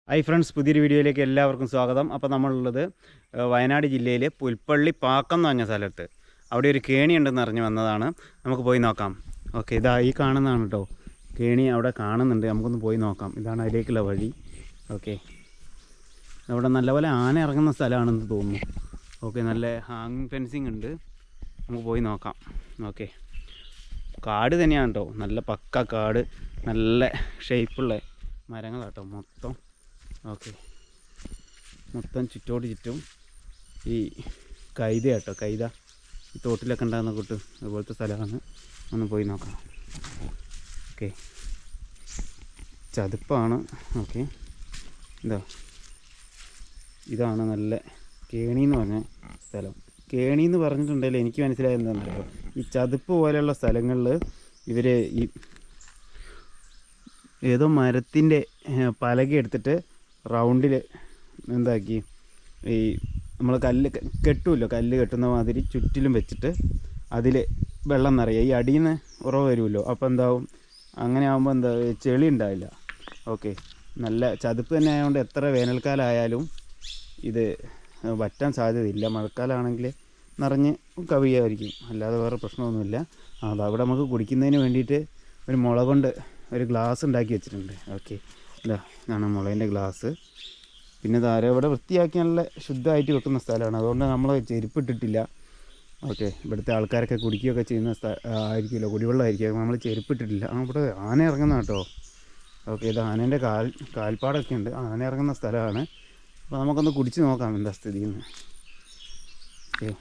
Hi friends, പുതിയൊരു വീഡിയോയിലേക്ക് എല്ലാവർക്കും സ്വാഗതം. അപ്പോൾ നമ്മളുള്ളത് വയനാട് ജില്ലയിലെ പുൽപ്പള്ളി പാക്കം എന്ന് പറഞ്ഞ സ്ഥലത്ത്. അവിടെ ഒരു കേണി ഉണ്ടെന്ന് അറിഞ്ഞ് വന്നതാണ്. നമുക്ക് പോയി നോക്കാം. ഓക്കെ, ഇതാ ഈ കാണുന്നതാണ് കേട്ടോ കേണി. അവിടെ കാണുന്നുണ്ട്, നമുക്കൊന്ന് പോയി നോക്കാം. ഇതാണ് അതിലേക്കുള്ള വഴി. ഓക്കെ, അവിടെ നല്ലപോലെ ആന ഇറങ്ങുന്ന സ്ഥലമാണെന്ന് തോന്നുന്നു. ഓക്കെ, നല്ല ഹാങ്ങിങ് ഫെൻസിങ് ഉണ്ട്. നമുക്ക് പോയി നോക്കാം. ഓക്കെ, കാട് തന്നെയാണ് കേട്ടോ, നല്ല പക്ക കാട്, നല്ല ഷേപ്പുള്ള മരങ്ങളാട്ടോ മൊത്തം. ഓക്കെ, മൊത്തം ചുറ്റോട് ചുറ്റും ഈ കൈത കേട്ടോ, കൈത ഈ തോട്ടിലൊക്കെ ഉണ്ടാകുന്ന കൂട്ട് അതുപോലത്തെ സ്ഥലമാണ്. ഒന്ന് പോയി നോക്കാം. ഓക്കെ, ചതുപ്പാണ്. ഓക്കെ, ഇതാണ് നല്ല കേണി എന്ന് പറഞ്ഞ സ്ഥലം. കേണി എന്ന് പറഞ്ഞിട്ടുണ്ടെങ്കിൽ എനിക്ക് മനസ്സിലായത് എന്താണെന്നറിയോ, ഈ ചതുപ്പ് പോലെയുള്ള സ്ഥലങ്ങളിൽ ഇവർ ഈ ഏതോ മരത്തിൻ്റെ പലക എടുത്തിട്ട് റൗണ്ടിൽ എന്താക്കി ഈ നമ്മൾ കല്ല് കെട്ടുമല്ലോ, കല്ല് കെട്ടുന്ന മാതിരി ചുറ്റിലും വെച്ചിട്ട് അതിൽ വെള്ളം നിറയുക. ഈ അടിയിൽ നിന്ന് ഉറവ് വരുമല്ലോ, അപ്പോൾ എന്താവും, അങ്ങനെ ആകുമ്പോൾ എന്താ ചെളി ഉണ്ടാവില്ല. ഓക്കെ, നല്ല ചതുപ്പ് തന്നെ ആയതുകൊണ്ട് എത്ര വേനൽക്കാലമായാലും ഇത് വറ്റാൻ സാധ്യതയില്ല. മഴക്കാലമാണെങ്കിൽ നിറഞ്ഞ് കവിയായിരിക്കും, അല്ലാതെ വേറെ പ്രശ്നമൊന്നുമില്ല. അതവിടെ നമുക്ക് കുടിക്കുന്നതിന് വേണ്ടിയിട്ട് ഒരു മുള കൊണ്ട് ഒരു ഗ്ലാസ് ഉണ്ടാക്കി വെച്ചിട്ടുണ്ട്. ഓക്കെ, ഇതാണ് മുളേൻ്റെ ഗ്ലാസ്. പിന്നെ ധാരാളം ഇവിടെ വൃത്തിയാക്കി നല്ല ശുദ്ധമായിട്ട് വെക്കുന്ന സ്ഥലമാണ്. അതുകൊണ്ട് നമ്മൾ ചെരുപ്പിട്ടിട്ടില്ല. ഓക്കെ, ഇവിടുത്തെ ആൾക്കാരൊക്കെ കുടിക്കുകയൊക്കെ ചെയ്യുന്ന ആയിരിക്കുമല്ലോ, കുടിവെള്ളമായിരിക്കും. നമ്മൾ ചെരുപ്പിട്ടിട്ടില്ല. ഇവിടെ ആന ഇറങ്ങുന്ന കേട്ടോ. ഓക്കെ, ഇത് ആനേൻ്റെ കാൽപ്പാടൊക്കെ ഉണ്ട്. ആന ഇറങ്ങുന്ന സ്ഥലമാണ്. അപ്പോൾ നമുക്കൊന്ന് കുടിച്ച് നോക്കാം എന്താ സ്ഥിതിയെന്ന്. ഓക്കെ,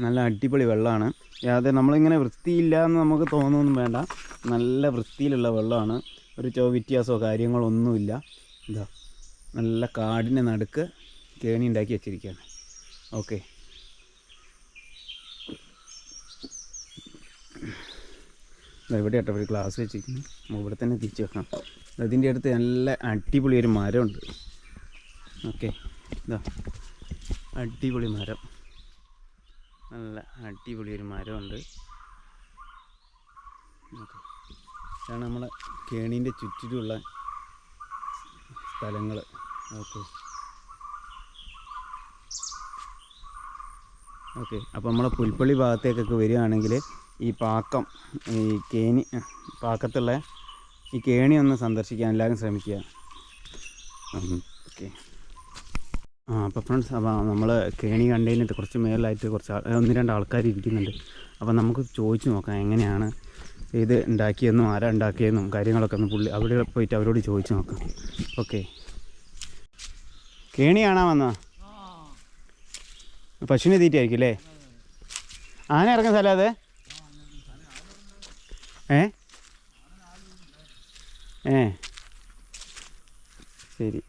നല്ല അടിപൊളി വെള്ളമാണ്. യാതൊരു നമ്മളിങ്ങനെ വൃത്തിയില്ല എന്ന് നമുക്ക് തോന്നുന്നൊന്നും വേണ്ട, നല്ല വൃത്തിയിലുള്ള വെള്ളമാണ്. ഒരു വ്യത്യാസമോ കാര്യങ്ങളോ ഒന്നുമില്ല. ഇതാ നല്ല കാടിൻ്റെ നടുക്ക് കേണി ഉണ്ടാക്കി വെച്ചിരിക്കുകയാണ്. ഓക്കെ, ഇവിടെ കേട്ടോ ഒരു ഗ്ലാസ് വെച്ചിരിക്കുന്നു. ഇവിടെ തന്നെ തിരിച്ച് വെക്കാം. അതിൻ്റെ അടുത്ത് നല്ല അടിപൊളി ഒരു മരമുണ്ട്. ഓക്കെ, ഇതാ അടിപൊളി മരം, നല്ല അടിപൊളി ഒരു മരമുണ്ട്. ഓക്കെ, ഇതാണ് നമ്മളെ കേണീൻ്റെ ചുറ്റിലുള്ള സ്ഥലങ്ങൾ. ഓക്കെ ഓക്കെ അപ്പോൾ നമ്മളെ പുൽപ്പള്ളി ഭാഗത്തേക്കൊക്കെ വരികയാണെങ്കിൽ ഈ പാക്കം, ഈ കേണി പാക്കത്തുള്ള ഈ കേണി ഒന്ന് സന്ദർശിക്കാൻ എല്ലാവരും ശ്രമിക്കുക. ഓക്കെ, അപ്പോൾ ഫ്രണ്ട്സ്, അപ്പോൾ നമ്മൾ കേണി കണ്ടതിന് കുറച്ച് മേലായിട്ട് കുറച്ച് 1-2 ആൾക്കാർ ഇരിക്കുന്നുണ്ട്. അപ്പോൾ നമുക്ക് ചോദിച്ചു നോക്കാം എങ്ങനെയാണ് ഇത് ഉണ്ടാക്കിയെന്നും ആരാ ഉണ്ടാക്കിയെന്നും കാര്യങ്ങളൊക്കെ ഒന്ന് പുള്ളി അവിടെ പോയിട്ട് അവരോട് ചോദിച്ചു നോക്കാം. ഓക്കെ, കേണി കാണാൻ വന്നാ പശുവിനെ തീറ്റയായിരിക്കും അല്ലേ? ആന ഇറങ്ങുന്ന സ്ഥലം അത്? ശരി,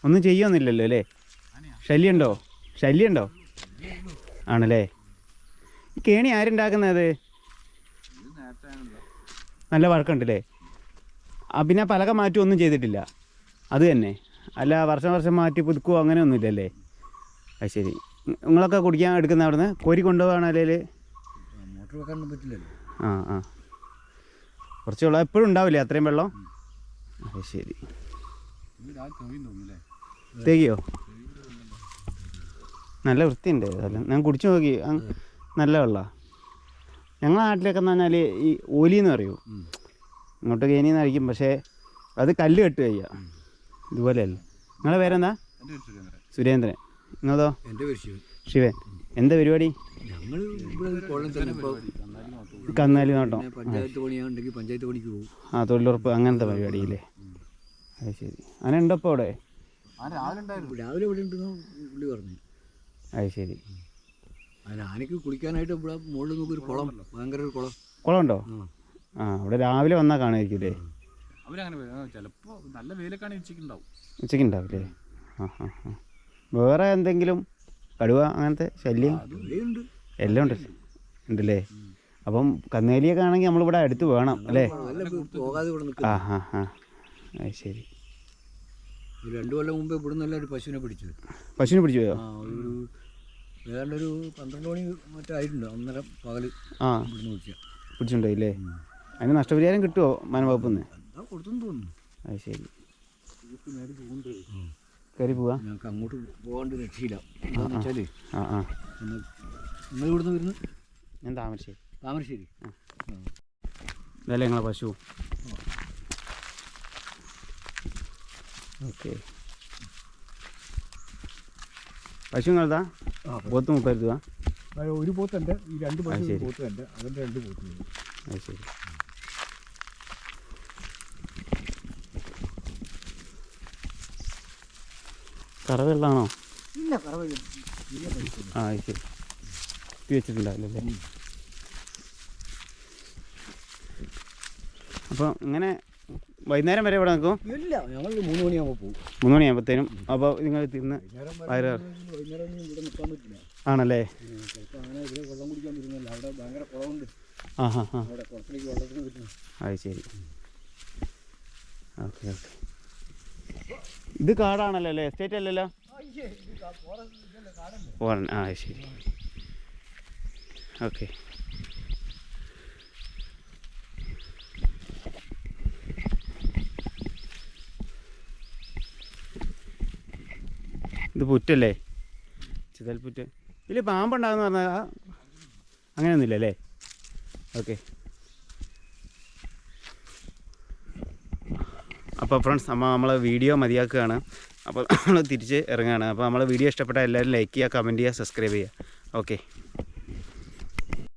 ഒന്നും ചെയ്യൊന്നുമില്ലല്ലോ അല്ലേ? ശല്യമുണ്ടോ? ആണല്ലേ? ഈ കേണി ആരുണ്ടാക്കുന്നത്? നല്ല വഴക്കുണ്ടല്ലേ? പിന്നെ പലക മാറ്റുമൊന്നും ചെയ്തിട്ടില്ല, അത് തന്നെ? അല്ല വർഷം മാറ്റി പുതുക്കുകയോ അങ്ങനെയൊന്നുമില്ലല്ലേ? അത് ശരി. നിങ്ങളൊക്കെ കുടിക്കാൻ എടുക്കുന്ന അവിടെ നിന്ന് കോരി കൊണ്ടുപോവാണ് അല്ലെങ്കിൽ? ആ കുറച്ച് വെള്ളം എപ്പോഴും ഉണ്ടാവില്ലേ അത്രയും വെള്ളം? അത് ശരി. തേകിയോ? നല്ല വൃത്തിയുണ്ട് അതല്ല, ഞാൻ കുടിച്ചു നോക്കി, നല്ല വെള്ളമാണ്. ഞങ്ങളുടെ നാട്ടിലൊക്കെ എന്ന് പറഞ്ഞാൽ ഈ ഓലിന്ന് പറയൂ, ഇങ്ങോട്ട് കേനിന്നായിരിക്കും, പക്ഷേ അത് കല്ല് കെട്ട് കഴിയുക, ഇതുപോലെയല്ല. നിങ്ങളുടെ പേരെന്താ? സുരേന്ദ്രൻ. നിങ്ങളതോ? ശിവൻ. എന്താ പരിപാടി? കന്നാലി നോട്ടോ? തൊഴിലുറപ്പ് അങ്ങനത്തെ പരിപാടിയില്ലേ? അത് ശരി. അങ്ങനെ ഉണ്ടോ ഇപ്പോൾ അവിടെ? രാവിലെ ഇവിടെ ഉണ്ടെന്ന് പുള്ളി പറഞ്ഞു. അത് ശരി. ആനയ്ക്ക് കുളിക്കാനായിട്ട് ഇവിടെ മുകളിൽ നോക്കി ഒരു കുളം, ഭയങ്കര ഒരു കുളമുണ്ടോ? അവിടെ രാവിലെ വന്നാൽ കാണുമായിരിക്കും അല്ലേ? ചിലപ്പോൾ നല്ല വെയിലൊക്കെ ഉച്ചയ്ക്ക് ഉണ്ടാവില്ലേ? വേറെ എന്തെങ്കിലും കടുവ അങ്ങനത്തെ ശല്യം എല്ലാം ഉണ്ടല്ലേ? അപ്പം കന്നേലിയൊക്കെ ആണെങ്കിൽ നമ്മളിവിടെ അടുത്ത് വേണം അല്ലേ? അത് ശരി. 2 കൊല്ലം മുമ്പ് ഇവിടെ നിന്നല്ല ഒരു പശുവിനെ പിടിച്ചു പോയോ? ഏതാണ്ട് ഒരു 12 മണി മറ്റായിട്ടുണ്ട്, 1:30 പകല് ഇവിടുന്ന് വിളിച്ച. പിടിച്ചിട്ടുണ്ടായില്ലേ? അതിന് നഷ്ടപരിഹാരം കിട്ടുമോ വനംവകുപ്പിൽ നിന്ന്? എന്താ കൊടുത്തെന്ന് തോന്നുന്നു. അത് ശരി. കയറി പോവാ? ഞങ്ങൾക്ക് അങ്ങോട്ട് പോകാണ്ട് രക്ഷയില്ല. എന്താണെന്ന് വെച്ചാൽ ആ നിങ്ങൾ ഇവിടുന്ന് വരുന്നത്? ഞാൻ താമരശ്ശേരി. താമരശ്ശേരി. ഇതല്ലേ നിങ്ങളെ പശു? ഓക്കെ. പശു നിങ്ങളതാ? പോത്ത് മുപ്പരുത്തുവാ? ഒരു പോത്തൻ്റെ ഈ 2 അത് ശരി. പോത്ത് എൻ്റെ അതിൻ്റെ 2 പോത്തുണ്ട്. അത് ശരി. കറവെള്ളാണോ? ഇല്ല, കറവ ആ അത് ശരി. കുത്തി വെച്ചിട്ടുണ്ടാവില്ലല്ലേ? അപ്പോൾ ഇങ്ങനെ വൈകുന്നേരം വരെ ഇവിടെ നിൽക്കും? ഇല്ല, ഞങ്ങൾ 3 മണിയാകുമ്പോൾ പോകും. 3 മണിയാകുമ്പോഴത്തേനും. അപ്പോൾ നിങ്ങൾ തിന്ന് വൈകുന്നേരം ഇവിടെ നിൽക്കാൻ പറ്റില്ല. ആണല്ലേ? ചിലപ്പോൾ അങ്ങനെ ഇവിടെ വെള്ളം കുടിക്കാൻ പറ്റുന്നില്ല. അവിടെ ഭയങ്കര കുളമുണ്ട്. ആ അവിടെ കുളത്തിലേക്ക് വെള്ളത്തിന് പറ്റുന്നു. അത് ശരി. Okay okay. ഇത് കാടാണല്ലോ അല്ലേ? എസ്റ്റേറ്റ് അല്ലല്ലോ? ആ ശരി. ഓക്കെ. ഇത് പുറ്റല്ലേ? ചിതൽപുറ്റ്. ഇതിൽ പാമ്പുണ്ടാകുന്ന പറഞ്ഞാൽ അങ്ങനെയൊന്നുമില്ല അല്ലേ? ഓക്കെ. അപ്പോൾ ഫ്രണ്ട്സ്, നമ്മൾ വീഡിയോ മതിയാക്കുകയാണ്. അപ്പോൾ നമ്മൾ തിരിച്ച് ഇറങ്ങുകയാണ്. അപ്പോൾ നമ്മളെ വീഡിയോ ഇഷ്ടപ്പെട്ടാൽ എല്ലാവരും ലൈക്ക് ചെയ്യുക, കമൻറ്റ് ചെയ്യുക, സബ്സ്ക്രൈബ് ചെയ്യുക. ഓക്കെ.